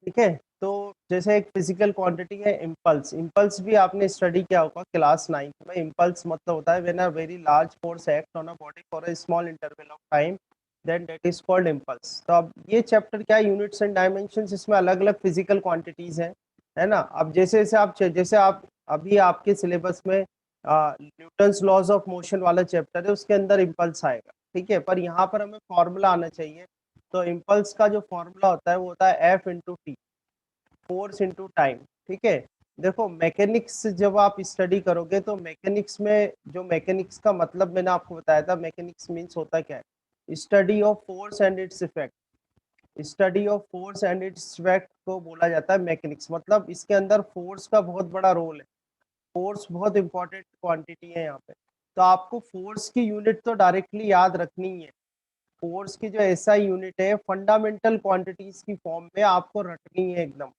ठीक है। तो जैसे एक फिजिकल क्वांटिटी है इम्पल्स, इम्पल्स भी आपने स्टडी किया होगा क्लास 9 में। इम्पल्स मतलब होता है when a very large force act on a body for a small interval of time, then that is called impulse. तो अब ये चैप्टर क्या है, यूनिट्स एंड डायमेंशंस, इसमें अलग अलग फिजिकल क्वांटिटीज हैं, है ना। अब जैसे आप अभी आपके सिलेबस में न्यूटन्स लॉज ऑफ मोशन वाला चैप्टर है, उसके अंदर इम्पल्स आएगा, ठीक है। पर यहाँ पर हमें फॉर्मूला आना चाहिए। तो इम्पल्स का जो फॉर्मूला होता है वो होता है F into T, force into time, ठीक है। देखो मैकेनिक्स जब आप स्टडी करोगे तो मैकेनिक्स में जो मैकेनिक्स का मतलब मैंने आपको बताया था, मैकेनिक्स मीन्स होता क्या है, study of force and its effect. Study of force and its effect को बोला जाता है मैकेनिक्स। मतलब इसके अंदर फोर्स का बहुत बड़ा रोल है, फोर्स बहुत इंपॉर्टेंट क्वांटिटी है यहाँ पे। तो आपको फोर्स की यूनिट तो डायरेक्टली याद रखनी ही है। फोर्स की जो एसआई यूनिट है फंडामेंटल क्वांटिटीज की फॉर्म में आपको रटनी है एकदम,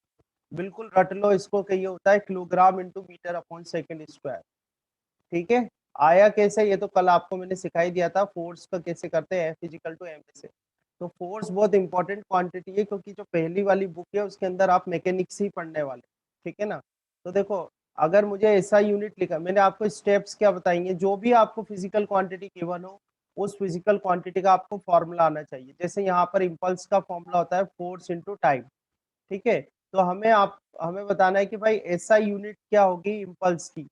बिल्कुल रट लो इसको कि ये होता है kilogram into metre upon second square, ठीक है। आया कैसे, ये तो कल आपको मैंने सिखाई दिया था फोर्स का कैसे करते हैं, एफ इजिकल टू एम से। तो फोर्स बहुत इंपॉर्टेंट क्वांटिटी है, क्योंकि जो पहली वाली बुक है उसके अंदर आप मैकेनिक्स ही पढ़ने वाले, ठीक है ना। तो देखो अगर मुझे ऐसा यूनिट लिखा, मैंने आपको स्टेप्स क्या बताएंगे, जो भी आपको फिजिकल क्वांटिटी गिवन हो उस फिजिकल क्वांटिटी का आपको फॉर्मूला आना चाहिए। जैसे यहाँ पर इम्पल्स का फॉर्मूला होता है फोर्स इंटू टाइम, ठीक है। तो हमें बताना है कि भाई एसआई यूनिट क्या होगी इम्पल्स की,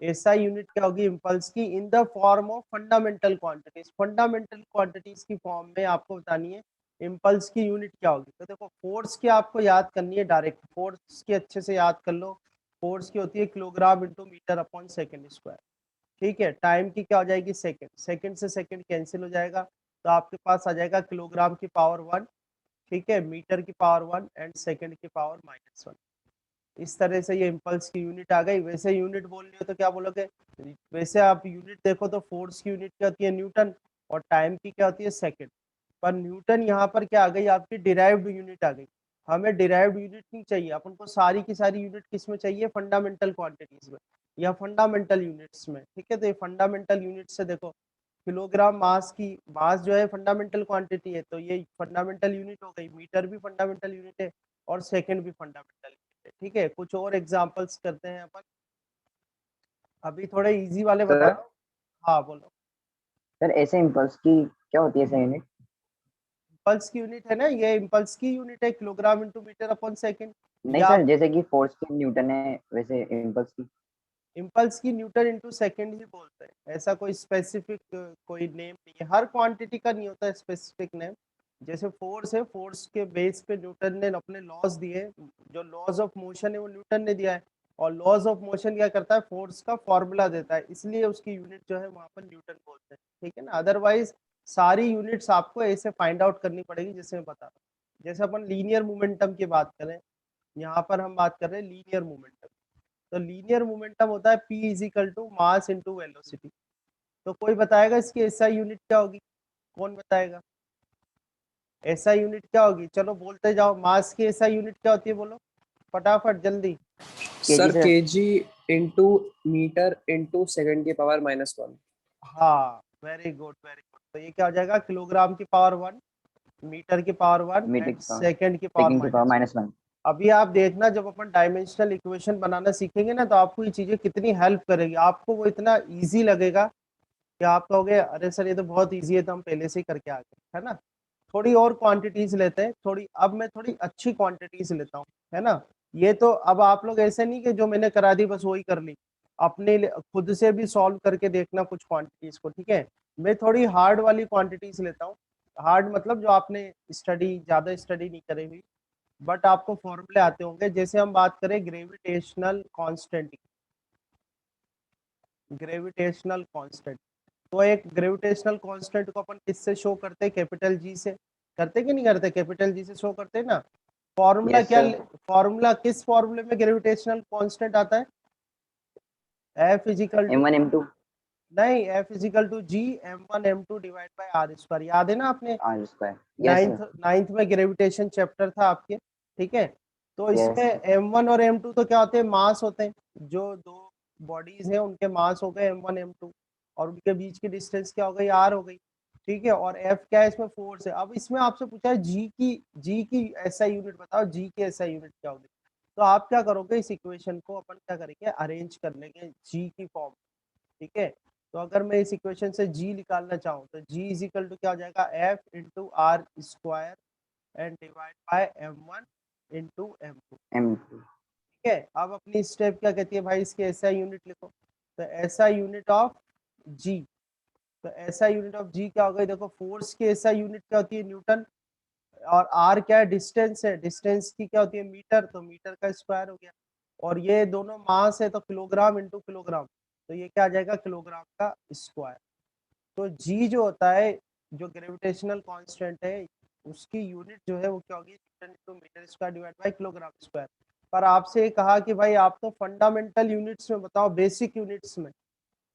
एसआई यूनिट क्या होगी इम्पल्स की in the form of fundamental quantities. Fundamental quantities की फॉर्म में आपको बतानी है इम्पल्स की यूनिट क्या होगी। तो देखो फोर्स की आपको याद करनी है, डायरेक्ट फोर्स की अच्छे से याद कर लो। फोर्स की होती है kilogram into metre upon second square, ठीक है। टाइम की क्या हो जाएगी सेकेंड, सेकेंड से सेकेंड कैंसिल हो जाएगा, तो आपके पास आ जाएगा किलोग्राम की पावर 1, ठीक है, मीटर की पावर 1 एंड सेकेंड की पावर -1। इस तरह से ये इम्पल्स की यूनिट आ गई। वैसे यूनिट बोलनी हो तो क्या बोलोगे, वैसे आप यूनिट देखो तो फोर्स की यूनिट क्या होती है न्यूटन, और टाइम की क्या होती है सेकेंड। पर न्यूटन यहाँ पर क्या आ गई, आपकी डिराइव्ड यूनिट आ गई। हमें डिराइव्ड यूनिट नहीं चाहिए, अपन को सारी की सारी यूनिट किस में चाहिए, फंडामेंटल क्वांटिटीज में या फंडामेंटल यूनिट्स में, ठीक है। तो ये फंडामेंटल यूनिट से देखो, किलोग्राम मास जो है फंडामेंटल क्वांटिटी है, तो ये फंडामेंटल यूनिट हो गई। मीटर भी फंडामेंटल यूनिट है और सेकेंड भी फंडामेंटल यूनिट है, ठीक है। कुछ और एग्जांपल्स करते हैं अपन, अभी थोड़े इजी वाले बता सर रहा हूँ। हाँ बोलो। सर ऐसे इम्पल्स की क्या होती है सर यूनिट? इम्पल्स की यूनिट है ना, ये इम्पल्स की यूनिट है kilogram into metre upon second. नहीं या सर, आप जैसे कि फोर्स की न्यूटन है वैसे इम्पल्स की। इम्पल्स की न्यूटन इंटू सेकेंड ही बोलते हैं, ऐसा कोई स्पेसिफिक कोई नेम नहीं है, हर क्वांटिटी का नहीं होता स्पेसिफिक नेम। जैसे फोर्स है, फोर्स के बेस पे न्यूटन ने अपने लॉज दिए, जो लॉज ऑफ मोशन है वो न्यूटन ने दिया है। और लॉज ऑफ मोशन क्या करता है, फोर्स का फॉर्मूला देता है, इसलिए उसकी यूनिट जो है वहां पर न्यूटन बोलते हैं, ठीक है ना। अदरवाइज सारी यूनिट्स आपको ऐसे फाइंड आउट करनी पड़ेगी, जैसे मैं बता रहा हूँ। जैसे अपन लीनियर मोमेंटम की बात करें, यहाँ पर हम बात कर रहे हैं लीनियर मोमेंटम। तो लीनियर मोमेंटम होता है p is equal to mass into velocity. तो कोई बताएगा इसकी एसआई यूनिट क्या होगी, कौन बताएगा एसआई यूनिट क्या होगी, चलो बोलते जाओ, मास की एसआई यूनिट क्या होती है, बोलो फटाफट जल्दी। KG sir sir. KG into metre into second की पावर -1। हाँ वेरी गुड वेरी गुड। तो ये क्या हो जाएगा, किलोग्राम की पावर 1, मीटर की पावर 1 मीटर एंड की पावर, सेकेंड की पावर सेकंड की पावर -1। -1। अभी आप देखना जब अपन डायमेंशनल इक्वेशन बनाना सीखेंगे ना, तो आपको ये चीजें कितनी हेल्प करेगी, आपको वो इतना इजी लगेगा कि आप कहोगे अरे सर ये तो बहुत इजी है, तो हम पहले से ही करके आ गए, है ना। थोड़ी और क्वांटिटीज लेते हैं, थोड़ी अब मैं थोड़ी अच्छी क्वांटिटीज लेता हूँ, है ना। ये तो अब आप लोग ऐसे नहीं कि जो मैंने करा दी बस वही कर ली, खुद से भी सॉल्व करके देखना कुछ क्वांटिटीज को, ठीक है। मैं थोड़ी हार्ड वाली क्वांटिटीज लेता हूँ। हार्ड मतलब जो आपने ज्यादा स्टडी नहीं करी हुई, बट आपको फॉर्मूले आते होंगे। जैसे हम बात करें ग्रेविटेशनल कांस्टेंट की, ग्रेविटेशनल कांस्टेंट, तो एक ग्रेविटेशनल कांस्टेंट को अपन किससे शो करते हैं, कैपिटल जी से करते कि नहीं करते, कैपिटल जी से शो करते हैं ना। फॉर्मूला यस क्या, सर। फॉर्मूला किस फॉर्मूले में ग्रेविटेशनल कांस्टेंट आता है, F equal to, M1 M2 नहीं F equal to G m1 m2 divide by R square, याद है ना आपने, R square. Yes ninth sir. Ninth में ग्रेविटेशन चैप्टर था आपके, ठीक है। तो इसमें यस। m1 और m2 तो क्या होते हैं, मास होते हैं। जो दो बॉडीज हैं उनके मास हो गए m1 m2, और उनके बीच की डिस्टेंस क्या हो गई, r हो गई। ठीक है, और एफ क्या है, इसमें फोर्स है। अब इसमें आपसे पूछा है जी की एसआई यूनिट बताओ, जी की एसआई यूनिट क्या होगी। तो आप क्या करोगे, इस इक्वेशन को अपन क्या करेंगे, अरेंज कर लेंगे जी की फॉर्म। ठीक है, तो अगर मैं इस इक्वेशन से जी निकालना चाहूँ तो जी इज इक्वल टू क्या हो जाएगा, F into R square and divide by m1 into m2। M2। ठीक है, अब अपनी स्टेप क्या कहती है भाई, इसके एसआई यूनिट लिखो। तो एसआई यूनिट ऑफ जी, तो एसआई यूनिट ऑफ जी क्या हो गई, देखो फोर्स की एसआई यूनिट क्या होती है, न्यूटन, और आर क्या है, डिस्टेंस है, डिस्टेंस की क्या होती है, मीटर, तो मीटर का स्क्वायर हो गया। और ये दोनों मास है तो किलोग्राम इंटू किलोग्राम, तो ये क्या आ जाएगा, किलोग्राम का स्क्वायर। तो जी जो होता है, जो ग्रेविटेशनल कांस्टेंट है, उसकी यूनिट जो है वो क्या होगी, newton into metre square divide by kilogram square. पर आपसे कहा कि भाई आप तो फंडामेंटल यूनिट्स में बताओ, बेसिक यूनिट्स में,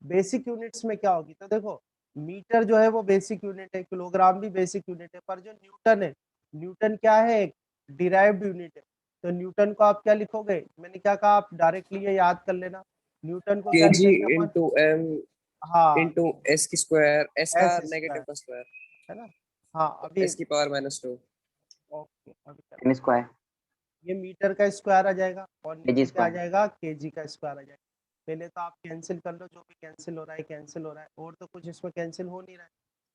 बेसिक यूनिट्स में क्या होगी। तो देखो मीटर जो है वो बेसिक यूनिट है, किलोग्राम भी बेसिक यूनिट है, पर जो न्यूटन है, न्यूटन क्या है, एक डिराइव्ड यूनिट है। तो न्यूटन को आप क्या लिखोगे, मैंने क्या कहा, आप डायरेक्टली ये याद कर लेना, न्यूटन को क्या केजी लिखेंगे अपन, इंटू एम हाँ, इंटू एस की स्क्वायर, एस का एस नेगेटिव स्क्वायर, का स्क्वायर, है ना। हाँ अभी, एस की पावर -2। ओके अभी कर, M स्क्वायर ये मीटर का स्क्वायर आ जाएगा और KG नीचे क्या आ स्क्वायर। जाएगा, केजी का स्क्वायर आ जाएगा। पहले तो आप कैंसिल कर लो, जो भी कैंसिल हो रहा है कैंसिल हो रहा है, और तो कुछ इसमें कैंसिल हो नहीं रहा है।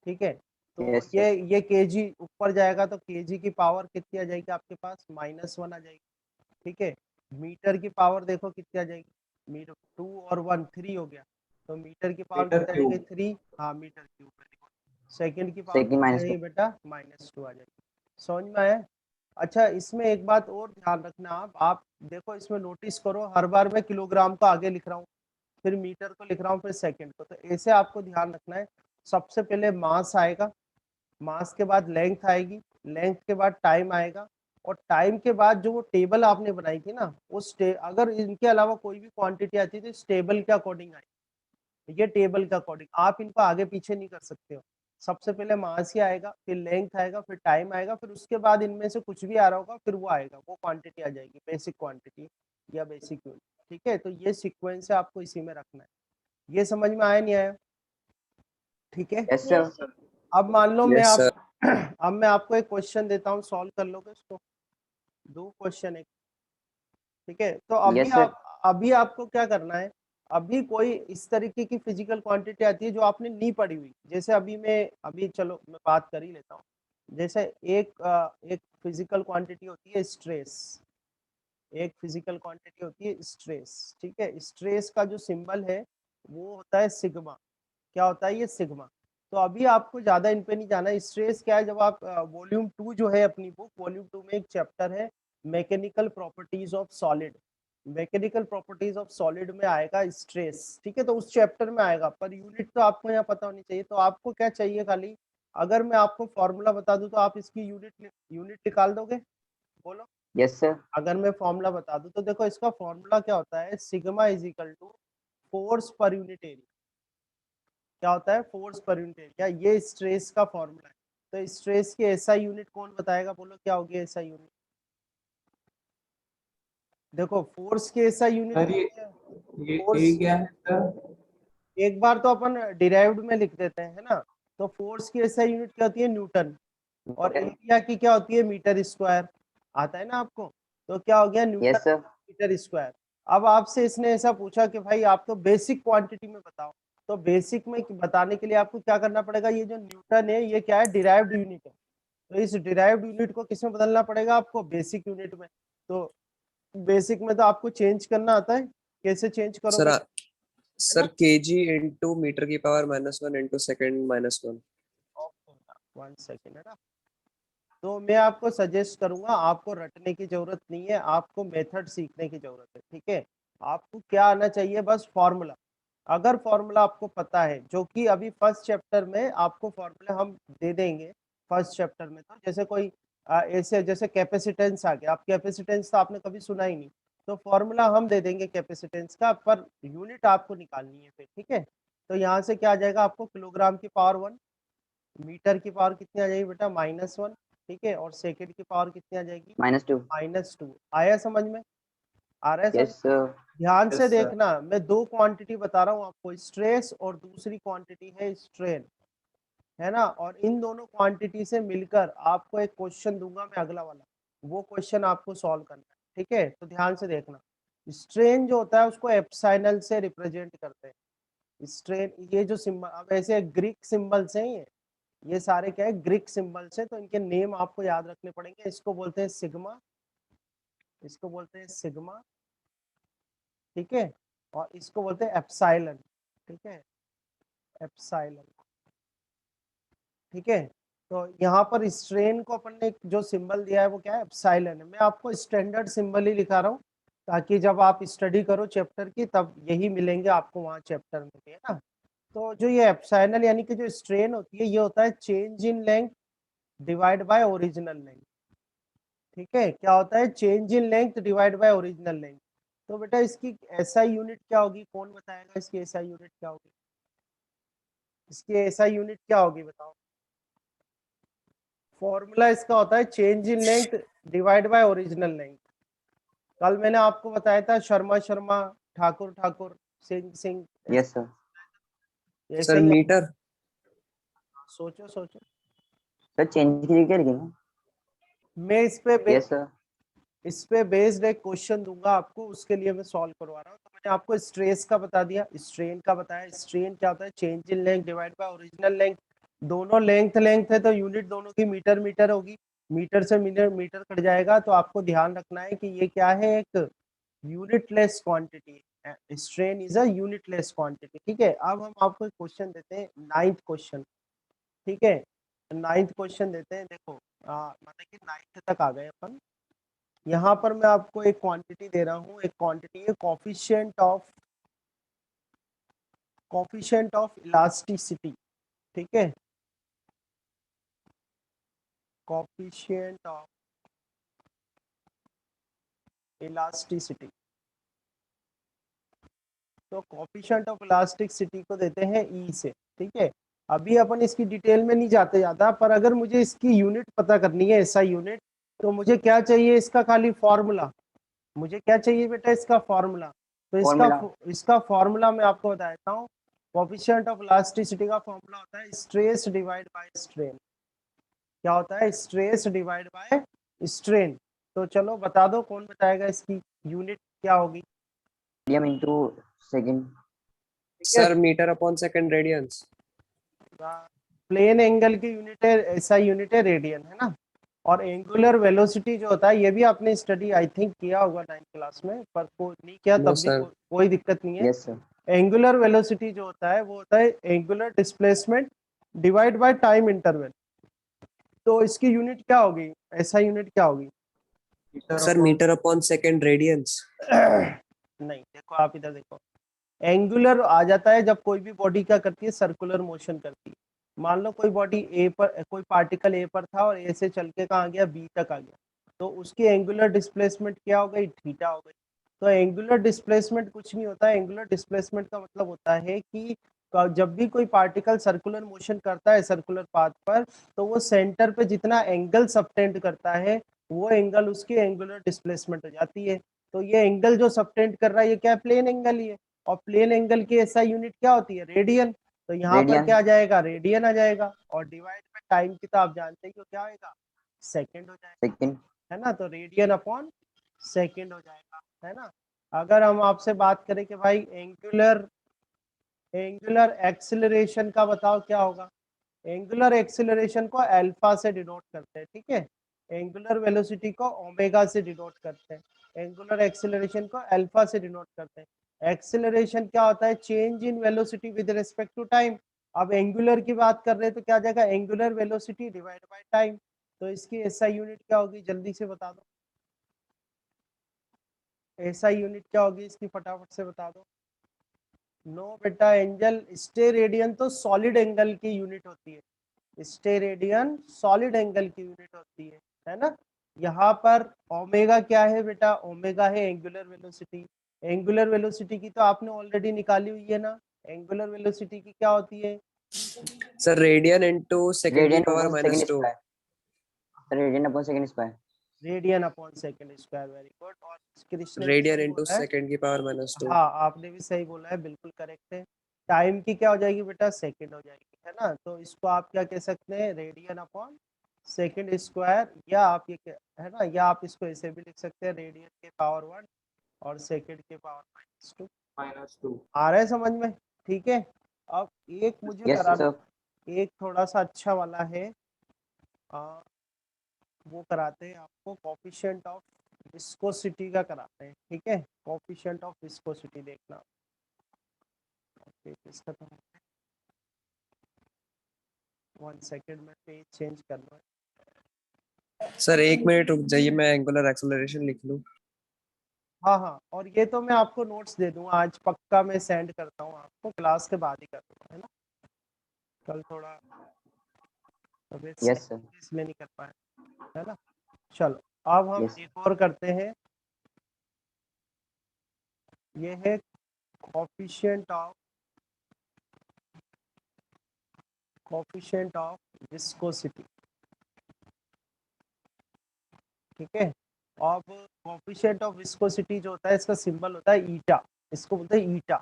ठीक है, तो यस सर। ये केजी ऊपर जाएगा तो केजी की पावर कितनी आ जाएगी आपके पास, -1 आ जाएगी। ठीक है, मीटर की पावर देखो कितनी आ जाएगी, मीटर 2 और 1 3 हो गया, तो मीटर की पावर मीटर कितनी आ जाएगी, क्यूब। 3, हाँ मीटर क्यूब। सेकंड की पावर सेकंड कितनी आ -2। जाएगी बेटा, -2 आ जाएगी। समझ में आया। अच्छा, इसमें एक बात और ध्यान रखना, आप देखो इसमें नोटिस करो, हर बार मैं किलोग्राम को आगे लिख रहा हूँ, फिर मीटर को लिख रहा हूँ, फिर सेकंड को, तो ऐसे आपको ध्यान रखना है। सबसे पहले मास आएगा, मास के बाद लेंथ आएगी, लेंथ के बाद टाइम आएगा, और टाइम के बाद जो वो टेबल आपने बनाई थी ना, उस अगर इनके अलावा कोई भी क्वांटिटी आती है तो इस टेबल के अकॉर्डिंग आएगी, ये टेबल के अकॉर्डिंग, आप इनको आगे पीछे नहीं कर सकते हो। सबसे पहले मास ही आएगा, फिर लेंथ आएगा, फिर टाइम आएगा, फिर उसके बाद इनमें से कुछ भी आ रहा होगा, फिर वो आएगा, वो क्वांटिटी आ जाएगी, बेसिक क्वांटिटी या बेसिक यूनिट। ठीक है, तो ये सीक्वेंस है, आपको इसी में रखना है। ये समझ में आया नहीं आया, ठीक है। Yes sir. अब मान लो मैं यस आप सर। अब मैं आपको एक क्वेश्चन देता हूँ, सॉल्व कर लोगे इसको, दो क्वेश्चन है। ठीक है, तो यस सर। अभी आपको क्या करना है, अभी कोई इस तरीके की फिजिकल क्वांटिटी आती है जो आपने नहीं पढ़ी हुई, जैसे अभी चलो मैं बात कर ही लेता हूँ। जैसे एक फिजिकल क्वांटिटी होती है स्ट्रेस, एक फिजिकल क्वांटिटी होती है स्ट्रेस। ठीक है, स्ट्रेस का जो सिंबल है वो होता है सिग्मा। क्या होता है, ये सिग्मा। तो अभी आपको ज्यादा इन पे नहीं जाना, स्ट्रेस क्या है, जब आप वॉल्यूम 2 जो है अपनी बुक, वॉल्यूम 2 में एक चैप्टर है mechanical properties of solid, mechanical properties of solid में आएगा स्ट्रेस। ठीक है, तो उस चैप्टर में आएगा, पर यूनिट तो आपको यहाँ पता होनी चाहिए। तो आपको क्या चाहिए खाली, अगर मैं आपको फॉर्मूला बता दूं तो आप इसकी यूनिट यूनिट निकाल दोगे, बोलो। Yes sir. अगर मैं फॉर्मूला बता दूं तो देखो इसका फॉर्मूला क्या होता है, sigma is equal to force per unit area. क्या होता है, फोर्स पर यूनिट एरिया, ये स्ट्रेस का फॉर्मूला है। तो स्ट्रेस की एसआई यूनिट कौन बताएगा, बोलो क्या होगी एसआई यूनिट। देखो फोर्स की एसआई यूनिट सर क्या होती है, ये फोर्स, क्या है सर? एक बार तो अपन डिराइव्ड में लिख देते हैं, है ना। तो फोर्स की एसआई यूनिट क्या होती है, न्यूटन, और एरिया की क्या होती है, मीटर स्क्वायर। आता है ना आपको, तो क्या हो गया, newton yes sir. Metre square. अब आपसे इसने ऐसा पूछा कि भाई आप तो बेसिक क्वांटिटी में बताओ, तो बेसिक में बताने के लिए आपको क्या करना पड़ेगा, ये जो न्यूटन है ये क्या है, डिराइव्ड यूनिट है। तो इस डिराइव्ड यूनिट को किसमें बदलना पड़ेगा आपको, बेसिक यूनिट में। तो बेसिक में तो आपको चेंज करना आता है, कैसे चेंज सर करोगे, है सर ना। केजी इंटू मीटर की पावर -1 इंटू सेकेंड -1। 1 सेकेंड, है ना। तो मैं आपको सजेस्ट करूंगा, आपको रटने की जरूरत नहीं है, आपको मेथड सीखने की जरूरत है। ठीक है, आपको क्या आना चाहिए, बस फॉर्मूला। अगर फॉर्मूला आपको पता है, जो कि अभी फर्स्ट चैप्टर में आपको फॉर्मूला हम दे देंगे, फर्स्ट चैप्टर में। तो जैसे कोई ऐसे जैसे कैपेसिटेंस आ गया, आप कैपेसिटेंस तो आपने कभी सुना ही नहीं, तो फॉर्मूला हम दे देंगे कैपेसिटेंस का, पर यूनिट आपको निकालनी है फिर। ठीक है, तो यहाँ से क्या आ जाएगा आपको, किलोग्राम की पावर 1, मीटर की पावर कितनी आ जाएगी बेटा, -1। ठीक है, और सेकंड की पावर कितनी आ जाएगी, -2। -2। आया समझ में, आ रहा है समझ। Yes sir. ध्यान से यस सर। देखना, मैं दो क्वांटिटी बता रहा हूँ आपको, स्ट्रेस और दूसरी क्वांटिटी है स्ट्रेन, है ना। और इन दोनों क्वांटिटी से मिलकर आपको एक क्वेश्चन दूंगा मैं अगला वाला, वो क्वेश्चन आपको सॉल्व करना है, ठीक है। तो ध्यान से देखना, स्ट्रेन जो होता है उसको एप्सिलॉन से रिप्रेजेंट करते हैं। स्ट्रेन, ये जो सिंबल, अब ऐसे ग्रीक सिंबल्स हैं ये सारे क्या है, ग्रीक सिंबल्स है, तो इनके नेम आपको याद रखने पड़ेंगे। इसको बोलते हैं सिग्मा, इसको बोलते हैं सिग्मा, ठीक है। और इसको बोलते हैं एप्सिलॉन, ठीक है, एप्सिलॉन, ठीक है। तो यहाँ पर स्ट्रेन को अपन ने जो सिंबल दिया है वो क्या है, एप्सिलॉन है। मैं आपको स्टैंडर्ड सिंबल ही लिखा रहा हूँ ताकि जब आप स्टडी करो चैप्टर की तब यही मिलेंगे आपको वहाँ चैप्टर में भी, है ना। तो जो ये एप्सिलॉन यानी कि जो स्ट्रेन होती है ये होता है change in length divide by original length, ठीक है। क्या होता है, change in length divide by original length. तो बेटा इसकी एसआई यूनिट क्या होगी, कौन बताएगा इसकी एसआई यूनिट क्या होगी, इसकी एसआई यूनिट क्या होगी बताओ। फॉर्मूला इसका होता है change in length divide by original length. कल मैंने आपको बताया था शर्मा शर्मा, ठाकुर ठाकुर, सिंह सिंह, यस सर। ऐसा सर ही है। मीटर। सोचो सोचो, सर चेंज की क्या लिखेंगे? मैं यस सर। इस पे बेस्ड एक क्वेश्चन दूंगा आपको, उसके लिए मैं सॉल्व करवा रहा हूँ। तो मैंने आपको स्ट्रेस का बता दिया, स्ट्रेन का बताया। स्ट्रेन क्या होता है, change in length divide by original length. दोनों लेंथ लेंथ है तो यूनिट दोनों की मीटर मीटर होगी, मीटर से मीटर मीटर कट जाएगा। तो आपको ध्यान रखना है कि ये क्या है, एक यूनिटलेस क्वांटिटी है। Strain is a unitless quantity, ठीक है। अब हम आपको एक क्वेश्चन देते हैं, नाइन्थ क्वेश्चन, ठीक है। नाइन्थ क्वेश्चन देते हैं, देखो मतलब कि नाइन्थ तक आ गए अपन। यहाँ पर मैं आपको एक क्वांटिटी दे रहा हूँ, एक क्वांटिटी है कोफिशिएंट ऑफ इलास्टिसिटी, ठीक है, कोफिशिएंट ऑफ इलास्टिसिटी। तो कोफिशिएंट ऑफ इलास्टिसिटी को देते हैं ई से, ठीक है। अभी अपन इसकी डिटेल में नहीं जाते ज़्यादा, पर अगर मुझे इसकी यूनिट पता करनी है, ऐसा यूनिट, तो मुझे क्या चाहिए, इसका खाली फॉर्मूला। मुझे क्या चाहिए बेटा, इसका फॉर्मूला। तो फॉर्मूला। इसका फॉर्मूला मैं आपको बता देता हूँ। कोफिशिएंट ऑफ इलास्टिसिटी का फॉर्मूला होता है स्ट्रेस डिवाइड बाय स्ट्रेन। क्या होता है, स्ट्रेस डिवाइड बाय स्ट्रेन। तो चलो बता दो, कौन बताएगा इसकी यूनिट क्या होगी। Medium into second. Sir metre upon second radians. Plane angle की यूनिट है, ऐसा यूनिट है रेडियन, है ना। और एंगुलर वेलोसिटी जो होता है, ये भी आपने स्टडी आई थिंक किया होगा 9th क्लास में, पर कोई नहीं किया नो तब भी सर। कोई दिक्कत नहीं है। Yes sir. एंगुलर वेलोसिटी जो होता है वो होता है angular displacement divide by time interval. तो इसकी यूनिट क्या होगी, ऐसा यूनिट क्या होगी। Sir metre upon second radians. नहीं, देखो आप इधर देखो, एंगुलर आ जाता है जब कोई भी बॉडी क्या करती है, सर्कुलर मोशन करती है। मान लो कोई बॉडी ए पर, कोई पार्टिकल ए पर था और ए से चल के कहाँ गया, बी तक आ गया, तो उसकी एंगुलर डिस्प्लेसमेंट क्या हो गई, थीटा हो गई। तो एंगुलर डिस्प्लेसमेंट कुछ नहीं होता है, एंगुलर डिस्प्लेसमेंट का मतलब होता है कि जब भी कोई पार्टिकल सर्कुलर मोशन करता है सर्कुलर पाथ पर, तो वो सेंटर पे जितना एंगल सबटेंड करता है वो एंगल उसकी एंगुलर डिस्प्लेसमेंट हो जाती है। तो ये एंगल जो सबटेंड कर रहा है ये क्या है, प्लेन एंगल ही है। और प्लेन एंगल की ऐसा यूनिट क्या होती है, रेडियन। तो यहाँ पर रेडियन। क्या आ जाएगा, रेडियन आ जाएगा। और डिवाइड में टाइम की तो आप जानते ही हो क्या आएगा, सेकंड हो जाएगा, सेकंड। है ना। तो रेडियन अपॉन सेकंड हो जाएगा, है ना। अगर हम आपसे बात करें कि भाई एंगुलर एक्सिलरेशन का बताओ क्या होगा। एंगुलर एक्सिलरेशन को अल्फा से डिनोट करते हैं, ठीक है। एंगुलर वेलोसिटी को ओमेगा से डिनोट करते हैं, एंगुलर एक्सिलरेशन को अल्फा से डिनोट करते हैं। एक्सिलरेशन क्या होता है, change in velocity with respect to time. अब एंगुलर की बात कर रहे हैं तो क्या आ जाएगा, angular velocity divide by time. तो इसकी एसआई यूनिट क्या होगी, जल्दी से बता दो, एसआई यूनिट क्या होगी इसकी, फटाफट से बता दो। नो बेटा एंजल, स्टे रेडियन तो सॉलिड एंगल की यूनिट होती है, स्टे रेडियन सॉलिड एंगल की यूनिट होती है ना। यहाँ पर ओमेगा क्या है बेटा, ओमेगा है एंगुलर वेलोसिटी। एंगुलर वेलोसिटी की तो आपने ऑलरेडी निकाली हुई है ना, एंगुलर वेलोसिटी की क्या होती है, सर रेडियन इनटू सेकंड की radian power upon second -2। Square. Radian upon second square. Radian upon second square, very good. और कृष्ण ने रेडियन सही इनटू बोला है, सेकंड की पावर -2। हाँ आपने भी सही बोला है, बिल्कुल करेक्ट है। टाइम की क्या हो जाएगी बेटा, सेकंड हो जाएगी। है ना, तो इसको आप क्या कह सकते हैं, रेडियन अपॉन सेकंड स्क्वायर, या आप ये है ना, या आप इसको ऐसे भी लिख सकते हैं, रेडियन के पावर 1 और सेकंड के पावर -2। -2। आ रहा है समझ में? ठीक है। अब एक मुझे यस कराना, सर। एक थोड़ा सा अच्छा वाला है, वो कराते हैं आपको, कोफिशिएंट ऑफ विस्कोसिटी का कराते हैं, ठीक है। कोफिशिएंट ऑफ विस्कोसिटी देखना, ओके, इसका तो 1 सेकंड में पेज चेंज करना है। सर 1 मिनट रुक जाइए, मैं एंगुलर एक्सेलरेशन लिख लूं। हाँ हाँ, और ये तो मैं आपको नोट्स दे दूंगा आज, पक्का मैं सेंड करता हूँ आपको, क्लास के बाद ही कर दूंगा, है ना। कल थोड़ा तबीयत सही यस सर। इसलिए नहीं कर पाए, है ना। चलो अब हम यस। एक और करते हैं, ये है कोफिशिएंट ऑफ विस्कोसिटी, ठीक है। अब कोफिशिएंट ऑफ विस्कोसिटी जो होता है, इसका सिंबल होता है ईटा, इसको बोलते हैं ईटा,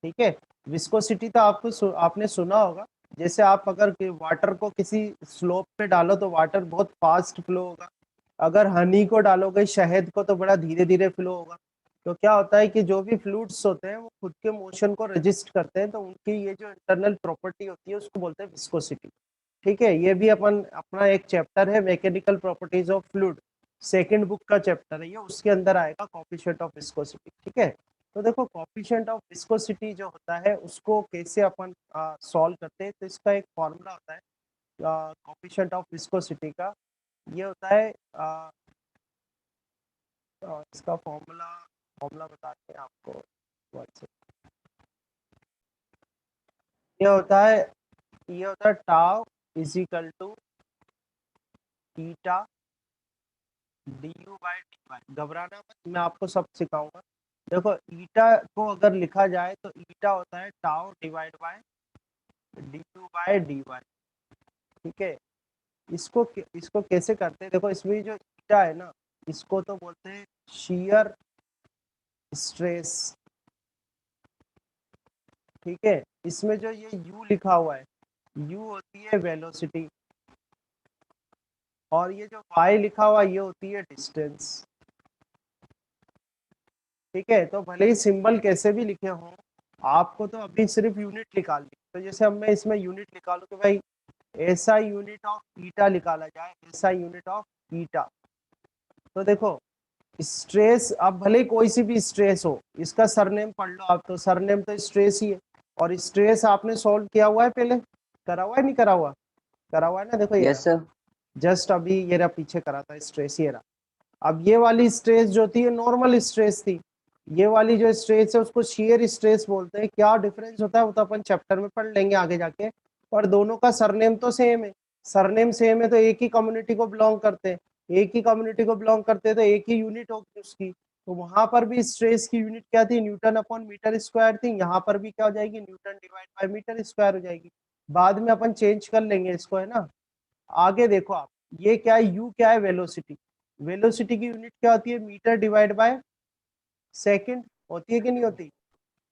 ठीक है। विस्कोसिटी तो आपको आपने सुना होगा, जैसे आप अगर वाटर को किसी स्लोप पे डालो तो वाटर बहुत फास्ट फ्लो होगा, अगर हनी को डालोगे, शहद को, तो बड़ा धीरे धीरे फ्लो होगा। तो क्या होता है कि जो भी फ्लूइड्स होते हैं वो खुद के मोशन को रजिस्ट करते हैं, तो उनकी ये जो इंटरनल प्रॉपर्टी होती है उसको बोलते हैं विस्कोसिटी, ठीक है। ये भी अपन अपना एक चैप्टर है, mechanical properties of fluid, second book का चैप्टर है ये, उसके अंदर आएगा कोफिशिएंट ऑफ विस्कोसिटी, ठीक है। तो देखो कोफिशिएंट ऑफ विस्कोसिटी जो होता है उसको कैसे अपन सॉल्व करते हैं, तो इसका एक फॉर्मूला होता है कोफिशिएंट ऑफ विस्कोसिटी का, ये होता है इसका फॉर्मूला फॉर्मूला बताते हैं आपको, one second। ये होता है tau is equal to eta du/dy, घबराना मत, मैं आपको सब सिखाऊंगा। देखो ईटा को अगर लिखा जाए तो ईटा होता है टाउ डिवाइड बाय du/dy, ठीक है। इसको कैसे करते हैं, देखो इसमें जो ईटा है ना, इसको तो बोलते हैं शियर स्ट्रेस, ठीक है। इसमें जो ये u लिखा हुआ है, u होती है वेलोसिटी, और ये जो y लिखा हुआ है ये होती है डिस्टेंस, ठीक है। तो भले ही सिंबल कैसे भी लिखे हो, आपको तो अभी सिर्फ यूनिट निकालनी, तो जैसे अब मैं इसमें यूनिट निकालू कि भाई ऐसा यूनिट ऑफ ईटा निकाला जाए, ऐसा यूनिट ऑफ ईटा, तो देखो स्ट्रेस, अब भले ही कोई सी भी स्ट्रेस हो, इसका सरनेम पढ़ लो आप, तो सरनेम तो स्ट्रेस ही है, और स्ट्रेस आपने सॉल्व किया हुआ है पहले, करा हुआ है नहीं करा हुआ, करा हुआ है ना, देखो ये यस सर। जस्ट अभी ये रहा, पीछे करा था स्ट्रेस, ये रहा। अब ये वाली स्ट्रेस जो थी नॉर्मल स्ट्रेस थी, ये वाली जो स्ट्रेस है उसको शियर स्ट्रेस बोलते हैं। क्या डिफरेंस होता है वो तो अपन चैप्टर में पढ़ लेंगे आगे जाके, पर दोनों का सरनेम तो सेम है, सरनेम सेम है तो एक ही कम्युनिटी को बिलोंग करते हैं, एक ही कम्युनिटी को बिलोंग करते हैं तो एक ही यूनिट होगी उसकी, तो वहां पर भी स्ट्रेस की यूनिट क्या थी, न्यूटन अपॉन मीटर स्क्वायर थी, यहाँ पर भी क्या हो जाएगी, newton divide by metre square हो जाएगी। बाद में अपन चेंज कर लेंगे इसको, है ना। आगे देखो आप, ये क्या है, यू क्या है, वेलोसिटी, वेलोसिटी की यूनिट क्या होती है, मीटर डिवाइड बाय सेकंड, होती है कि नहीं होती,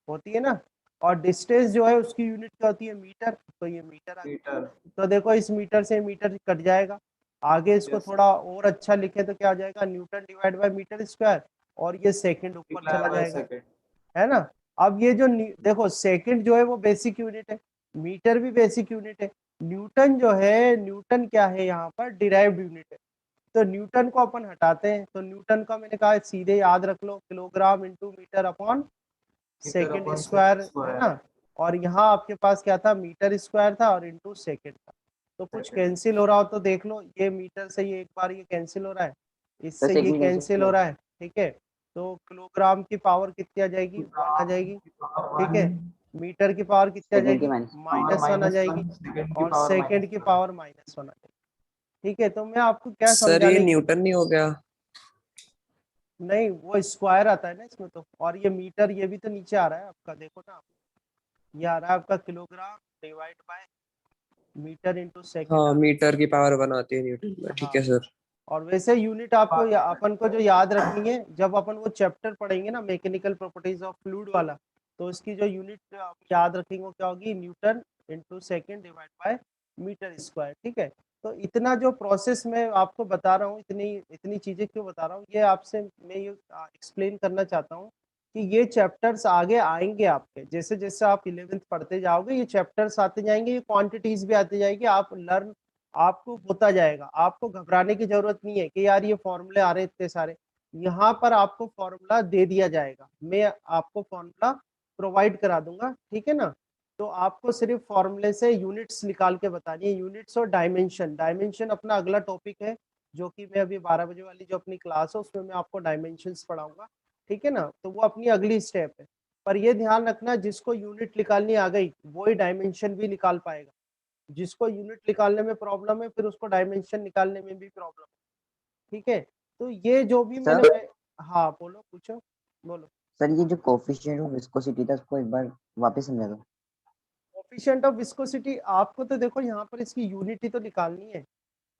होती है ना। और डिस्टेंस जो है उसकी यूनिट क्या होती है, मीटर, तो ये मीटर आ गया। तो देखो इस मीटर से मीटर कट जाएगा, आगे इसको थोड़ा और अच्छा लिखे तो क्या हो जाएगा, newton divide by metre square, और ये सेकंड ऊपर चला जाएगा, है ना। अब ये जो देखो सेकंड जो है वो बेसिक यूनिट है, मीटर भी बेसिक यूनिट है, न्यूटन जो है, न्यूटन क्या है यहाँ पर, डिराइव्ड यूनिट है। तो न्यूटन को अपन हटाते हैं, तो न्यूटन का मैंने कहा सीधे याद रख लो, kilogram into metre upon second square, है ना। और यहाँ आपके पास क्या था, मीटर स्क्वायर था और इंटू सेकंड था, तो कुछ कैंसिल हो रहा हो तो देख लो, ये मीटर से ये एक बार ये कैंसिल हो रहा है, सर इससे ये सेकंड कैंसिल। कैंसिल हो रहा है, ठीक है। तो किलोग्राम की पावर कितनी आ जाएगी, 1 आ जाएगी, ठीक है। मीटर की पावर कितनी आ सेकंड की जाएगी, माइनस। -1 आ जाएगी, और सेकंड की पावर -1 आ जाएगी, ठीक है। तो मैं आपको क्या सर ये समझाने की, न्यूटन नहीं हो गया? नहीं वो स्क्वायर आता है ना इसमें तो, और ये मीटर, ये भी तो नीचे आ रहा है आपका, देखो ना, ये आ रहा है आपका kilogram divide by metre into second हाँ, आ रहा मीटर की पावर 1 आती है न्यूटन में, है, ठीक हाँ। है सर। और वैसे यूनिट आपको अपन को जो याद रखनी है, जब अपन वो चैप्टर पढ़ेंगे ना मैकेनिकल प्रॉपर्टीज ऑफ फ्लूइड वाला, तो इसकी जो यूनिट आप याद रखेंगे वो क्या होगी, newton into second divide by metre square. ठीक है, तो इतना जो प्रोसेस मैं आपको बता रहा हूँ, इतनी इतनी चीजें क्यों बता रहा हूँ, ये आपसे मैं ये एक्सप्लेन करना चाहता हूँ कि ये चैप्टर्स आगे आएंगे आपके, जैसे जैसे आप 11th पढ़ते जाओगे ये चैप्टर्स आते जाएंगे, ये क्वांटिटीज भी आती जाएगी, आप लर्न आपको होता जाएगा। आपको घबराने की जरूरत नहीं है कि यार ये फॉर्मूले आ रहे इतने सारे, यहाँ पर आपको फॉर्मूला दे दिया जाएगा, मैं आपको फॉर्मूला प्रोवाइड करा दूंगा। ठीक है ना, तो आपको सिर्फ फॉर्मूले से यूनिट्स निकाल के बतानी है, यूनिट्स और डायमेंशन। डायमेंशन अपना अगला टॉपिक है, जो कि मैं अभी 12 बजे वाली जो अपनी क्लास है उसमें मैं आपको डायमेंशंस पढ़ाऊंगा। ठीक है ना, तो वो अपनी अगली स्टेप है। पर ये ध्यान रखना, जिसको यूनिट निकालनी आ गई वही डायमेंशन भी निकाल पाएगा, जिसको यूनिट निकालने में प्रॉब्लम है फिर उसको डायमेंशन निकालने में भी प्रॉब्लम है। ठीक है, तो ये जो भी मैंने सर हाँ बोलो, पूछो, बोलो। सर ये जो कोफिशिएंट ऑफ विस्कोसिटी था उसको एक बार वापस समझा दो। कोफिशिएंट ऑफ विस्कोसिटी आपको तो देखो यहाँ पर इसकी यूनिट ही तो निकालनी है,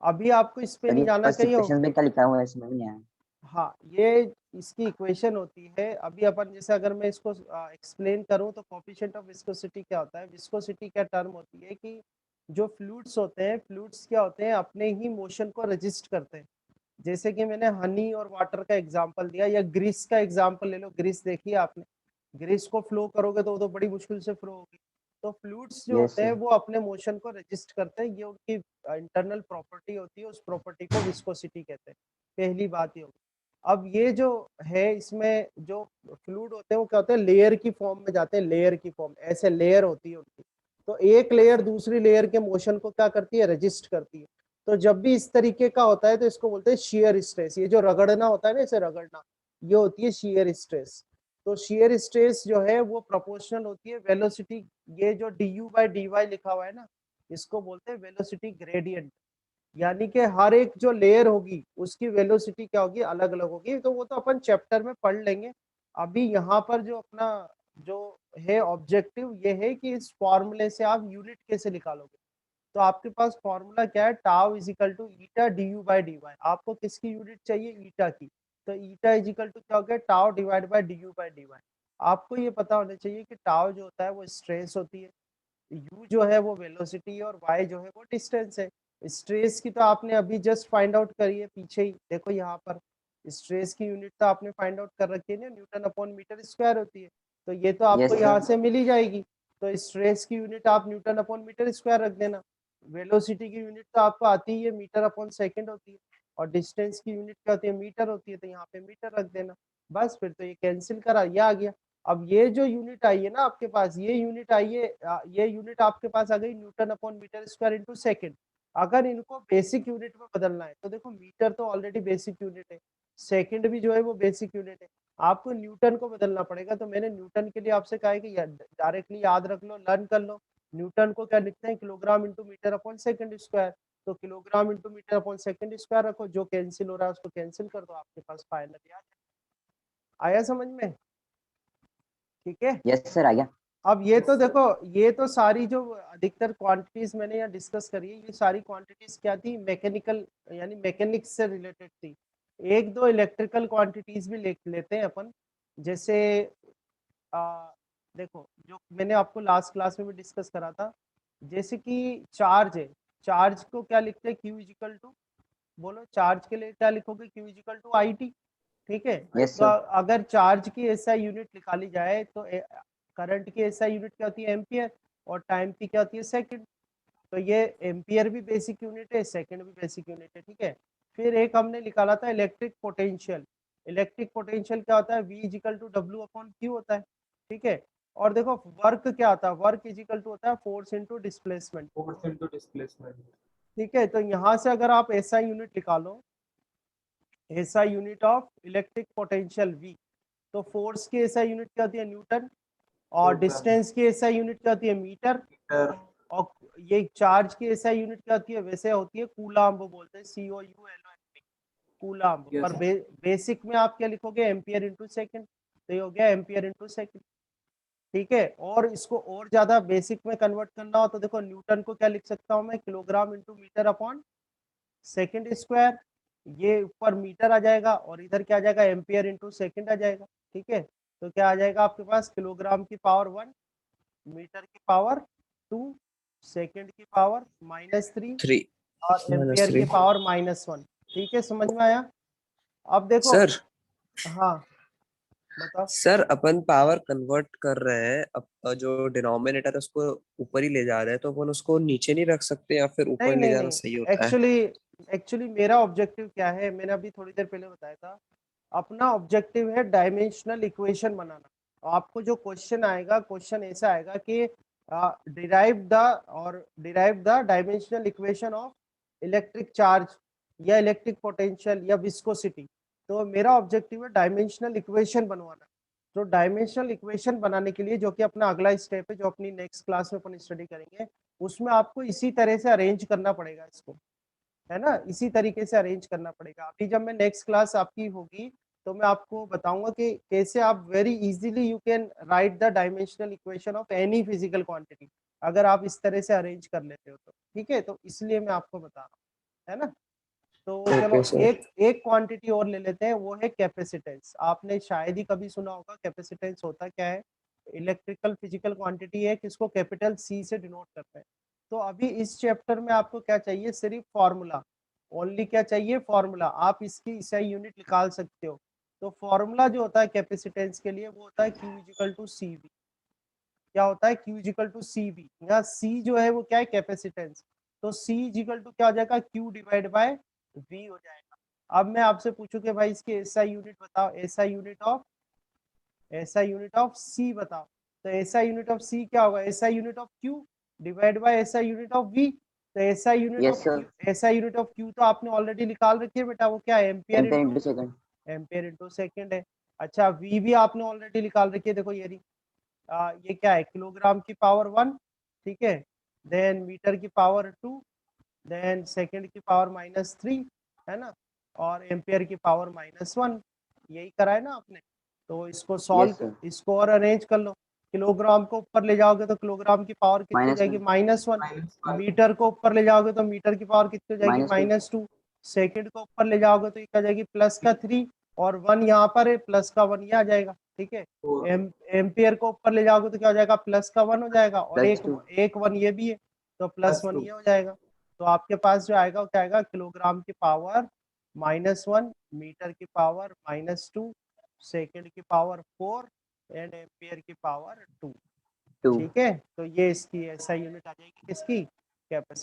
अभी आपको इस पे सर नहीं ये जाना फर्स्ट चाहिए। इक्वेशन में क्या लिखा हुआ है समझ नहीं आया। हाँ, ये इसकी इक्वेशन होती है। अभी अपन जैसे अगर मैं इसको एक्सप्लेन करूँ तो कोफिशिएंट ऑफ विस्कोसिटी क्या होता है, विस्कोसिटी क्या टर्म होती है कि जो फ्लूइड्स होते हैं, फ्लूइड्स क्या होते हैं, अपने ही मोशन को रजिस्ट करते हैं। जैसे कि मैंने हनी और वाटर का एग्जांपल दिया, या ग्रीस का एग्जांपल ले लो, ग्रीस देखी है आपने, ग्रीस को फ्लो करोगे तो वो तो बड़ी मुश्किल से फ्लो होगी। तो फ्लूइड्स जो यस होते हैं सर। वो अपने मोशन को रजिस्ट करते हैं, ये उनकी इंटरनल प्रॉपर्टी होती है, उस प्रॉपर्टी को विस्कोसिटी कहते हैं। पहली बात ये होगी। अब ये जो है, इसमें जो फ्लूइड होते हैं वो क्या होते हैं, लेयर की फॉर्म में जाते हैं, लेयर की फॉर्म, ऐसे लेयर होती है उनकी। तो एक लेयर दूसरी लेयर के मोशन को क्या करती है, रजिस्ट करती है। तो जब भी इस तरीके का होता है तो इसको बोलते हैं शियर स्ट्रेस। ये जो रगड़ना होता है ना, इसे रगड़ना, ये होती है शियर स्ट्रेस। तो शियर स्ट्रेस जो है वो प्रोपोर्शनल होती है वेलोसिटी, ये जो du बाई डी वाई लिखा हुआ है ना, इसको बोलते हैं वेलोसिटी ग्रेडियंट। यानी कि हर एक जो लेयर होगी उसकी वेलोसिटी क्या होगी, अलग अलग होगी। तो वो तो अपन चैप्टर में पढ़ लेंगे। अभी यहाँ पर जो अपना जो है ऑब्जेक्टिव ये है कि इस फॉर्मूले से आप यूनिट कैसे निकालोगे। तो आपके पास फॉर्मूला क्या है, tau is equal to eta D U by D Y. आपको किसकी यूनिट चाहिए, ईटा की। तो ईटा इज इक्वल टू क्या हो गया, tau divide by D U by D Y. आपको ये पता होना चाहिए कि टाउ जो होता है वो स्ट्रेस होती है, यू जो है वो वेलोसिटी है, और वाई जो है वो डिस्टेंस है। स्ट्रेस की तो आपने अभी जस्ट फाइंड आउट करी है, पीछे ही देखो यहाँ पर स्ट्रेस की यूनिट तो आपने फाइंड आउट कर रखी है ना, न्यूटन अपॉन मीटर स्क्वायर होती है। तो ये तो आपको यस यहाँ सर। से मिल ही जाएगी। तो स्ट्रेस की यूनिट आप न्यूटन अपॉन मीटर स्क्वायर रख देना। वेलोसिटी की यूनिट तो आपको आती ही है, मीटर अपॉन सेकंड होती है। और डिस्टेंस की यूनिट क्या होती है, मीटर होती है, तो यहाँ पे मीटर रख देना। बस फिर तो ये कैंसिल करा, ये आ गया। अब ये जो यूनिट आई है ना आपके पास, ये यूनिट आई है, ये यूनिट आपके पास आ गई newton upon metre square into second. अगर इनको बेसिक यूनिट में बदलना है तो देखो मीटर तो ऑलरेडी बेसिक यूनिट है, सेकंड भी जो है वो बेसिक यूनिट है, आपको न्यूटन को बदलना पड़ेगा। तो मैंने न्यूटन के लिए आपसे कहा है कि डायरेक्टली याद रख लो, लर्न कर लो। न्यूटन को क्या लिखते हैं, kilogram into metre upon second square. तो kilogram into metre upon second square रखो, जो कैंसिल हो रहा है उसको कैंसिल कर दो, आपके पास फाइनल याद आया समझ में। ठीक है, यस सर आ गया। अब ये तो देखो, ये तो सारी जो अधिकतर क्वांटिटीज मैंने यहाँ डिस्कस करी है, ये सारी क्वांटिटीज क्या थी, मैकेनिकल यानी मैकेनिक्स से रिलेटेड थी। एक दो इलेक्ट्रिकल क्वांटिटीज भी लेते हैं अपन, जैसे आ, देखो जो मैंने आपको लास्ट क्लास में भी डिस्कस करा था, जैसे कि चार्ज है, चार्ज को क्या लिखते हैं, क्यू इजिकल टू, बोलो चार्ज के लिए क्या लिखोगे, Q equal to I T. ठीक है, यस तो सर। अगर चार्ज की एसआई यूनिट निकाली जाए तो करंट की एसआई यूनिट क्या होती है, एम्पियर, और टाइम की क्या होती है, सेकंड। तो ये एम्पियर भी बेसिक यूनिट है, सेकंड भी बेसिक यूनिट है। ठीक है, फिर एक हमने निकाला था इलेक्ट्रिक पोटेंशियल। इलेक्ट्रिक पोटेंशियल क्या होता है, V equal to W upon Q होता है। ठीक है, और देखो वर्क क्या होता है, वर्क इजिकल टू होता है force into displacement. Force into displacement. ठीक है, तो यहाँ से अगर आप एसआई यूनिट निकालो, SI unit of electric potential V, तो फोर्स की एसआई यूनिट क्या होती है, न्यूटन, और डिस्टेंस की एसआई यूनिट क्या होती है, मीटर, और ये चार्ज की एसआई यूनिट क्या होती है, वैसे होती है कूलाम्ब, बोलते हैं COULOMB, कूलाम्ब। पर बेसिक में आप क्या लिखोगे, एम्पियर इंटू सेकेंड। तो ये हो गया एम्पियर इंटू सेकेंड। ठीक है, और इसको और ज्यादा बेसिक में कन्वर्ट करना हो तो देखो न्यूटन को क्या लिख सकता हूँ मैं, kilogram into metre upon second square. ये ऊपर मीटर आ जाएगा और इधर क्या आ जाएगा, एम्पियर इंटू सेकेंड आ जाएगा। ठीक है, तो क्या आ जाएगा आपके पास, किलोग्राम की पावर 1, मीटर की पावर 2, सेकंड की पावर -3 3 और -3 एम्पियर की पावर -1। ठीक है, समझ में आया? अब देखो, सर हाँ बताओ। सर अपन पावर कन्वर्ट कर रहे हैं, अब जो डिनोमिनेटर है उसको ऊपर ही ले जा रहे हैं, तो अपन उसको नीचे नहीं रख सकते या फिर नहीं ऊपर ले नहीं जाना नहीं, सही होता है? एक्चुअली एक्चुअली मेरा ऑब्जेक्टिव क्या है, मैंने अभी थोड़ी देर पहले बताया था। अपना ऑब्जेक्टिव है डायमेंशनल इक्वेशन बनाना। आपको जो क्वेश्चन आएगा, क्वेश्चन ऐसा आएगा कि derive the dimensional equation of electric charge या इलेक्ट्रिक पोटेंशियल या विस्कोसिटी। तो मेरा ऑब्जेक्टिव है डायमेंशनल इक्वेशन बनवाना। तो डायमेंशनल इक्वेशन बनाने के लिए, जो कि अपना अगला स्टेप है, जो अपनी नेक्स्ट क्लास में अपन स्टडी करेंगे, उसमें आपको इसी तरह से अरेंज करना पड़ेगा इसको, है ना? इसी तरीके से अरेंज करना पड़ेगा। अभी जब मैं नेक्स्ट क्लास आपकी होगी तो मैं आपको बताऊंगा कि कैसे आप very easily you can write the dimensional equation of any physical quantity, अगर आप इस तरह से अरेंज कर लेते हो तो। ठीक है, तो इसलिए मैं आपको बता रहा हूँ, है ना? तो चलो ओके सर। एक एक क्वांटिटी और ले लेते हैं, वो है कैपेसिटेंस। आपने शायद ही कभी सुना होगा कैपेसिटेंस होता क्या है। इलेक्ट्रिकल फिजिकल क्वांटिटी है, किसको कैपिटल सी से डिनोट करते हैं। तो अभी इस चैप्टर में आपको क्या चाहिए, सिर्फ फॉर्मूला। ओनली क्या चाहिए, फॉर्मूला। आप इसकी एसआई यूनिट निकाल सकते हो। तो फॉर्मूला जो होता है कैपेसिटेंस के लिए, वो होता है Q equal to C V. क्या होता है, Q equal to C V. यहाँ C जो है वो क्या है, कैपेसिटेंस। तो C इजिकल टू क्या हो जाएगा, Q डिवाइड बाय V हो जाएगा। अब मैं आपसे पूछूं कि भाई इसकी एसआई यूनिट बताओ, एसआई यूनिट ऑफ C बताओ। तो एसआई यूनिट ऑफ C क्या होगा, SI unit of Q divide by SI unit of V। तो SI unit Yes of sir. Q, SI unit of Q तो आपने ऑलरेडी निकाल रखी है बेटा, वो क्या है, ampere Ampere into into second. Second है। अच्छा, V भी आपने ऑलरेडी निकाल रखी है, देखो ये रही। ये क्या है, किलोग्राम की पावर 1। ठीक है, देन मीटर की पावर 2, देन सेकंड की पावर -3, है ना? और एम्पियर की पावर -1। यही करा है ना आपने? तो इसको Yes सॉल्व, sir. इसको और अरेंज कर लो। किलोग्राम को ऊपर ले जाओगे तो किलोग्राम की पावर कितनी हो Minus जाएगी, 1. -1। मीटर को ऊपर ले जाओगे तो मीटर की पावर कितनी हो जाएगी, -2. -2। सेकंड को ऊपर ले जाओगे तो ये क्या जाएगी, +3। और 1 यहाँ पर है, +1 ये आ जाएगा। ठीक है, एम्पियर को ऊपर ले जाओगे तो क्या हो जाएगा, +1 हो जाएगा। और Plus एक 2. एक 1 ये भी है, तो +1 ये हो जाएगा। तो आपके पास जो आएगा वो क्या आएगा, किलोग्राम की पावर -1, मीटर की पावर -2, सेकंड की पावर 4 एंड एम्पियर की पावर 2। 2. ठीक है, तो ये इसकी ऐसा यूनिट आ जाएगी, किसकी, कैपेसिटी।